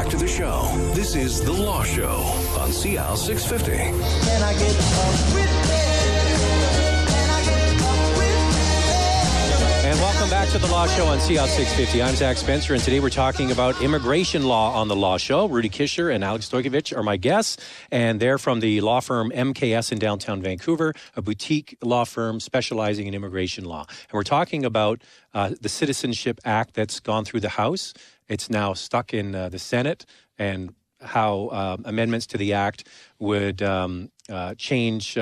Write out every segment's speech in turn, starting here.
back to the show. This is The Law Show on CL 650. Can I get up with it? Can I get up with it? And welcome back to The Law Show on CL 650. I'm Zach Spencer, and today we're talking about immigration law on The Law Show. Rudy Kisher and Alex Stojkovic are my guests, and they're from the law firm MKS in downtown Vancouver, a boutique law firm specializing in immigration law. And we're talking about the Citizenship Act that's gone through the House. It's now stuck in the Senate, and how amendments to the act would change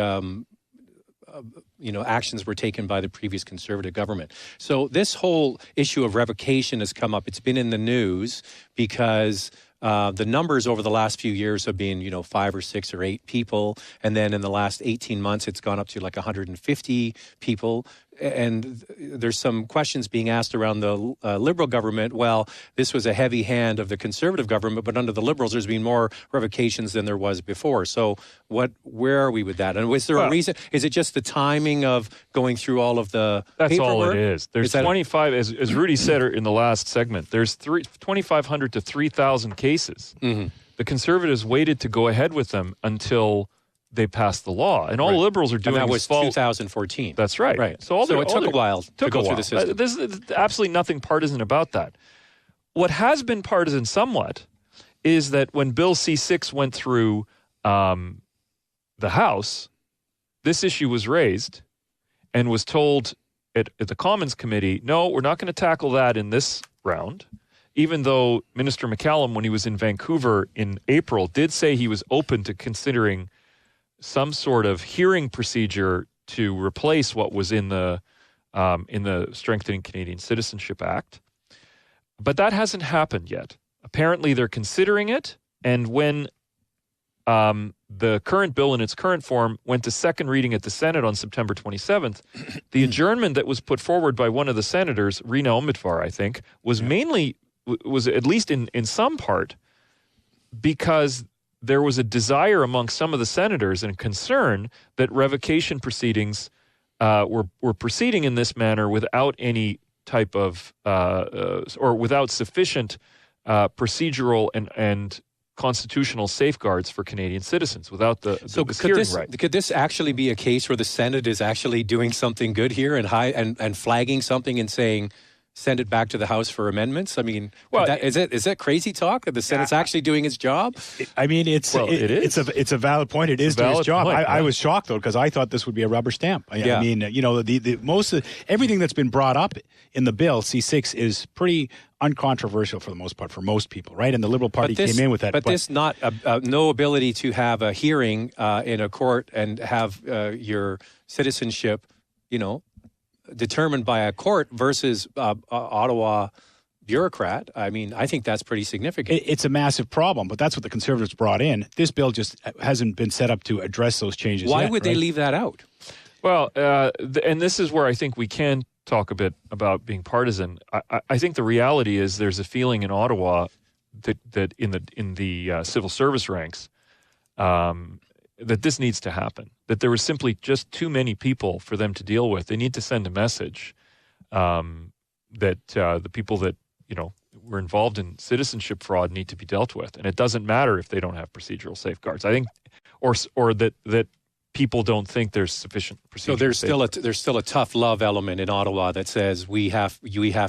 actions were taken by the previous Conservative government. So this whole issue of revocation has come up. It's been in the news because the numbers over the last few years have been, 5 or 6 or 8 people. And then in the last 18 months, it's gone up to like 150 people. And there's some questions being asked around the Liberal government. Well, this was a heavy hand of the Conservative government, but under the Liberals, there's been more revocations than there was before. So where are we with that? And was there a reason? Is it just the timing of going through all of the That's paperwork? all it is. There's 25, as Rudy said in the last segment, there's 2,500 to 3,000 cases. Mm-hmm. The Conservatives waited to go ahead with them until they passed the law, and all the Liberals are doing. And that was 2014. That's right. Right. So it took a while to go through the system. There's absolutely nothing partisan about that. What has been partisan somewhat is that when Bill C-6 went through the House, this issue was raised and was told at the Commons Committee, no, we're not going to tackle that in this round, even though Minister McCallum, when he was in Vancouver in April, did say he was open to considering some sort of hearing procedure to replace what was in the Strengthening Canadian Citizenship Act. But that hasn't happened yet. Apparently, they're considering it, and when the current bill in its current form went to second reading at the Senate on September 27th, the adjournment that was put forward by one of the senators, Rina Omidvar, I think, was at least in some part because there was a desire among some of the senators and concern that revocation proceedings were proceeding in this manner without any type of or without sufficient procedural and constitutional safeguards for Canadian citizens, without the hearing right. Could this actually be a case where the Senate is actually doing something good here and flagging something and saying, send it back to the House for amendments? I mean, is that crazy talk that the Senate's actually doing its job? I mean, it is. It's a valid point. It is doing its job. I was shocked though because I thought this would be a rubber stamp. I mean, the most of everything that's been brought up in the bill C6 is pretty uncontroversial for the most part for most people, right? And the Liberal Party came in with that. But this not no ability to have a hearing in a court and have your citizenship, determined by a court versus Ottawa bureaucrat. I mean, I think that's pretty significant. It's a massive problem, but that's what the Conservatives brought in. This bill just hasn't been set up to address those changes Why yet, would they leave that out? Well, and this is where I think we can talk a bit about being partisan. I think the reality is there's a feeling in Ottawa that in the civil service ranks that this needs to happen, that there was simply just too many people for them to deal with. They need to send a message that the people that, were involved in citizenship fraud need to be dealt with. And it doesn't matter if they don't have procedural safeguards. I think, or that people don't think there's sufficient procedural So there's still a tough love element in Ottawa that says we have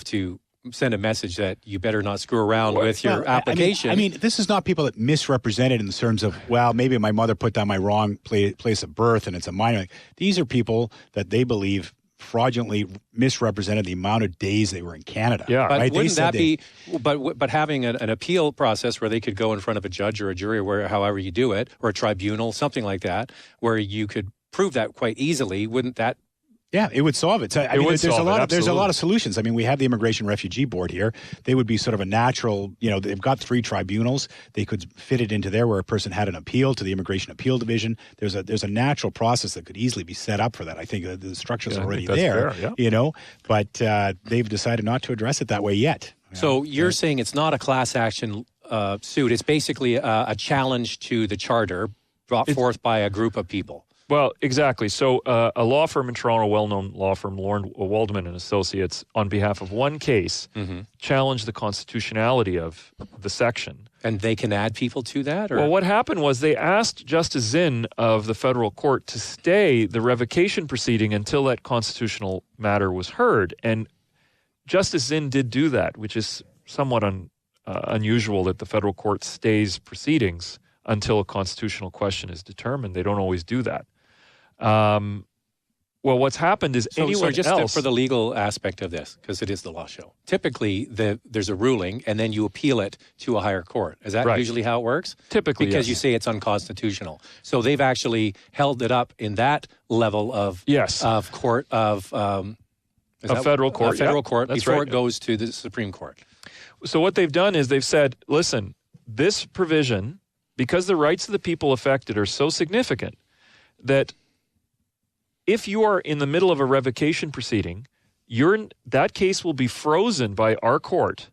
to send a message that you better not screw around with your application. I mean, this is not people that misrepresented in the terms of, well, maybe my mother put down my wrong place of birth and it's a minor. These are people that they believe fraudulently misrepresented the amount of days they were in Canada. Yeah, but right? wouldn't that be? But having an appeal process where they could go in front of a judge or a jury, or however you do it, or a tribunal, something like that, where you could prove that quite easily, wouldn't that? Yeah, it would solve it. So, there's a lot of solutions. I mean, we have the Immigration Refugee Board here. They would be sort of a natural, they've got 3 tribunals. They could fit it into there where a person had an appeal to the Immigration Appeal Division. There's a natural process that could easily be set up for that. I think the structure's already there, fair, but they've decided not to address it that way yet. So you're saying it's not a class action suit. It's basically a challenge to the charter brought forth by a group of people. Well, exactly. So a law firm in Toronto, a well-known law firm, Waldman and Associates, on behalf of one case, challenged the constitutionality of the section. And they can add people to that? Or? Well, what happened was they asked Justice Zinn of the federal court to stay the revocation proceeding until that constitutional matter was heard. And Justice Zinn did do that, which is somewhat unusual that the federal court stays proceedings until a constitutional question is determined. They don't always do that. Well, what's happened is anyone just else... for the legal aspect of this, because it is the law show, typically there's a ruling and then you appeal it to a higher court. Is that usually how it works? Typically, because you say it's unconstitutional. So they've actually held it up in that level of court of... federal court. A federal court That's before right. it goes to the Supreme Court. So what they've done is they've said, listen, this provision, because the rights of the people affected are so significant, that if you are in the middle of a revocation proceeding, that case will be frozen by our court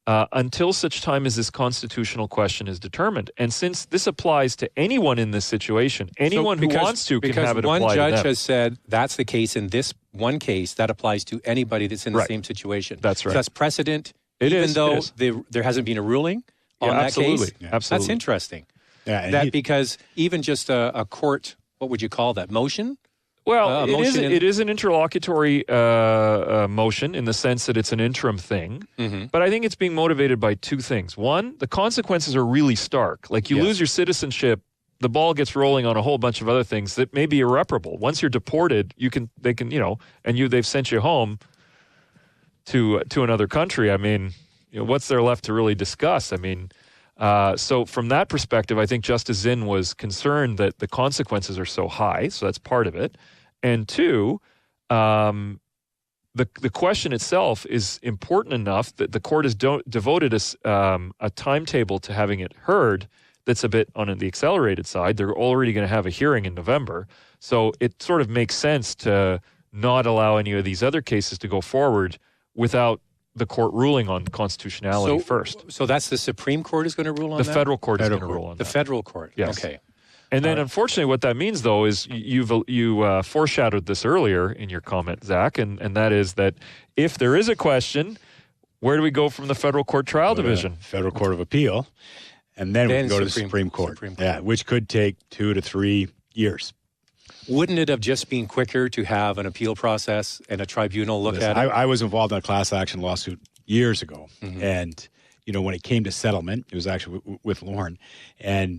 until such time as this constitutional question is determined. And since this applies to anyone in this situation, anyone who wants to can have it apply to them. Because one judge has said that's the case in this one case, that applies to anybody that's in the same situation. That's right. So that's precedent, It even is, though it is. there hasn't been a ruling on that absolutely. case. Yeah. Absolutely. That's interesting. Yeah, and Because even just a court, what would you call that, motion? Well, it is an interlocutory motion in the sense that it's an interim thing. But I think it's being motivated by two things. One, the consequences are really stark. Like you lose your citizenship, the ball gets rolling on a whole bunch of other things that may be irreparable. Once you're deported, they've sent you home to another country. I mean, what's there left to really discuss? I mean, so from that perspective, I think Justice Zinn was concerned that the consequences are so high. So that's part of it. And two, the question itself is important enough that the court has devoted a timetable to having it heard that's a bit on the accelerated side. They're already going to have a hearing in November. So it sort of makes sense to not allow any of these other cases to go forward without the court ruling on constitutionality first. So that's the Supreme Court is going to rule on that? The federal court is going to rule on that. The federal court, yes. Okay. And then, unfortunately, what that means, though, is you foreshadowed this earlier in your comment, Zach, and that is that if there is a question, where do we go from the federal court trial division? Federal Court of Appeal, and then we can go to the Supreme Court. Yeah, which could take 2 to 3 years. Wouldn't it have just been quicker to have an appeal process and a tribunal look at it? I was involved in a class action lawsuit years ago, and when it came to settlement, it was actually with Lorne, and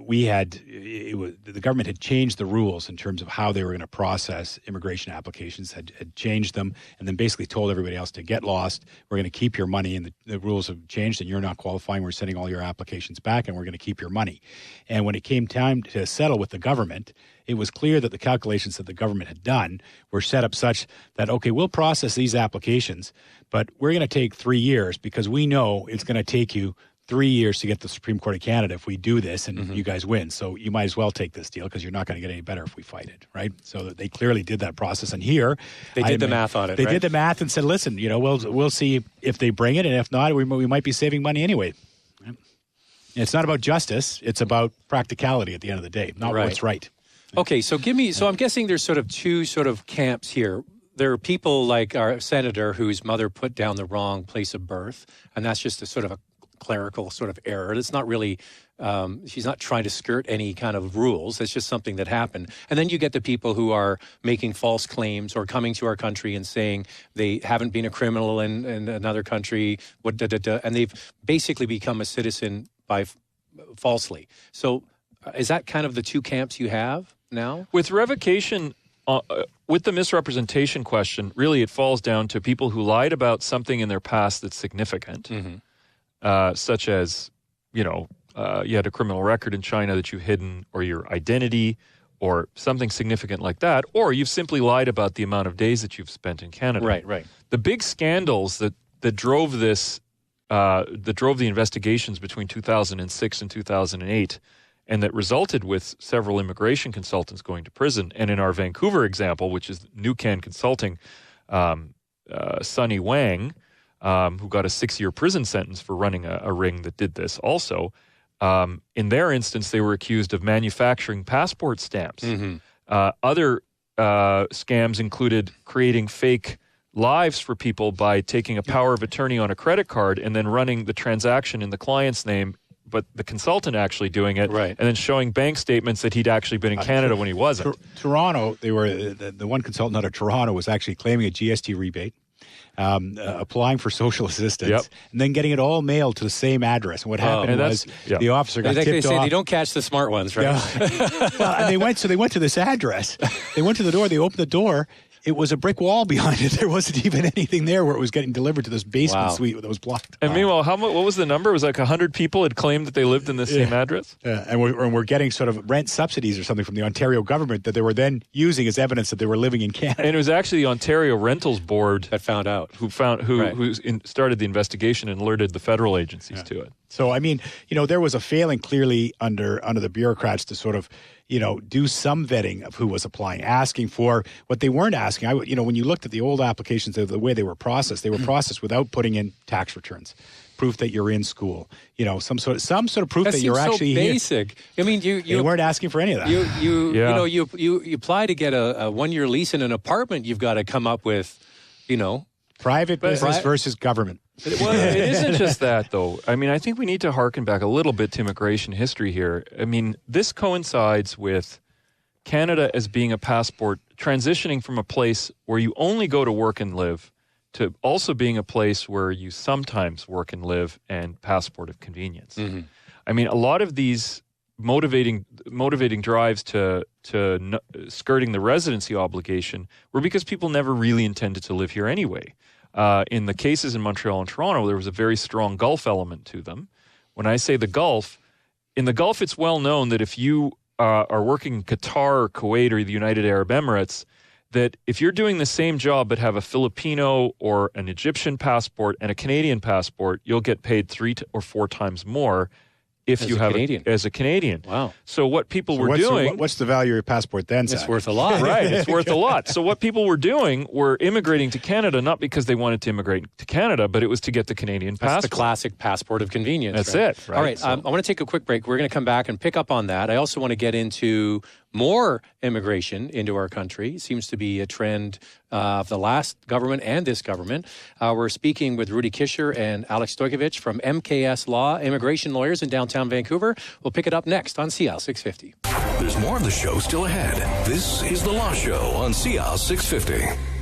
the government had changed the rules in terms of how they were going to process immigration applications, had changed them, and then basically told everybody else to get lost. We're going to keep your money, and the rules have changed, and you're not qualifying. We're sending all your applications back, and we're going to keep your money. And when it came time to settle with the government, it was clear that the calculations that the government had done were set up such that, okay, we'll process these applications, but we're going to take 3 years because we know it's going to take you 3 years to get the Supreme Court of Canada if we do this and you guys win. So you might as well take this deal because you're not going to get any better if we fight it, right? So they clearly did that process. And here... They did the math on it, They did the math and said, listen, we'll see if they bring it, and if not, we might be saving money anyway. Right? It's not about justice. It's about practicality at the end of the day, not what's right. Okay, so I'm guessing there's sort of two sort of camps here. There are people like our senator whose mother put down the wrong place of birth, and that's just a sort of a clerical sort of error. It's not really, she's not trying to skirt any kind of rules. It's just something that happened. And then you get the people who are making false claims or coming to our country and saying they haven't been a criminal in another country, and they've basically become a citizen by falsely. So is that kind of the two camps you have now? With revocation, with the misrepresentation question, really it falls down to people who lied about something in their past that's significant. Such as, you had a criminal record in China that you've hidden, or your identity, or something significant like that, or you've simply lied about the amount of days that you've spent in Canada. Right. The big scandals that drove this, that drove the investigations between 2006 and 2008, and that resulted with several immigration consultants going to prison. And in our Vancouver example, which is New Can Consulting, Sonny Wang, who got a 6-year prison sentence for running a ring that did this also, In their instance, they were accused of manufacturing passport stamps. Mm-hmm. Other scams included creating fake lives for people by taking a power of attorney on a credit card and then running the transaction in the client's name, but the consultant actually doing it, right, and then showing bank statements that he'd actually been in Canada when he wasn't. Toronto, they were the one consultant out of Toronto was actually claiming a GST rebate, applying for social assistance, and then getting it all mailed to the same address. And what happened was the officer got tipped they say off. they don't catch the smart ones, right? Well, and they went to this address. They went to the door. They opened the door. It was a brick wall behind it. There wasn't even anything there where it was getting delivered to this basement suite that was blocked. And meanwhile, what was the number? It was like 100 people had claimed that they lived in the same address? And we're getting sort of rent subsidies or something from the Ontario government that they were then using as evidence that they were living in Canada. And it was actually the Ontario Rentals Board that found out, who started the investigation and alerted the federal agencies to it. So, I mean, there was a failing clearly under the bureaucrats to sort of, do some vetting of who was applying, asking for what they weren't asking. When you looked at the old applications, the way they were processed without putting in tax returns, proof that you're in school, some sort of proof that you're actually so basic. Here. I mean, you weren't asking for any of that. You apply to get a 1-year lease in an apartment. You've got to come up with, private business versus government. Well, it isn't just that, though. I mean, I think we need to harken back a little bit to immigration history here. I mean, this coincides with Canada as being a passport, transitioning from a place where you only go to work and live to also being a place where you sometimes work and live and passport of convenience. Mm-hmm. I mean, a lot of these motivating drives to skirting the residency obligation were because people never really intended to live here anyway. In the cases in Montreal and Toronto, there was a very strong Gulf element to them. When I say the Gulf, in the Gulf, it's well known that if you are working in Qatar or Kuwait or the United Arab Emirates, that if you're doing the same job but have a Filipino or an Egyptian passport and a Canadian passport, you'll get paid 3 or 4 times more if you have as a Canadian. Wow. So what people were doing... what's the value of your passport then, Zach? It's worth a lot. Right, it's worth a lot. So what people were doing were immigrating to Canada, not because they wanted to immigrate to Canada, but it was to get the Canadian passport. That's the classic passport of convenience. That's it. Right? All right, I want to take a quick break. We're going to come back and pick up on that. I also want to get into more immigration into our country. It seems to be a trend of the last government and this government. We're speaking with Rudy Kisher and Alex Stojkovic from MKS Law, immigration lawyers in downtown Vancouver. We'll pick it up next on CL 650. There's more of the show still ahead. This is The Law Show on CL 650.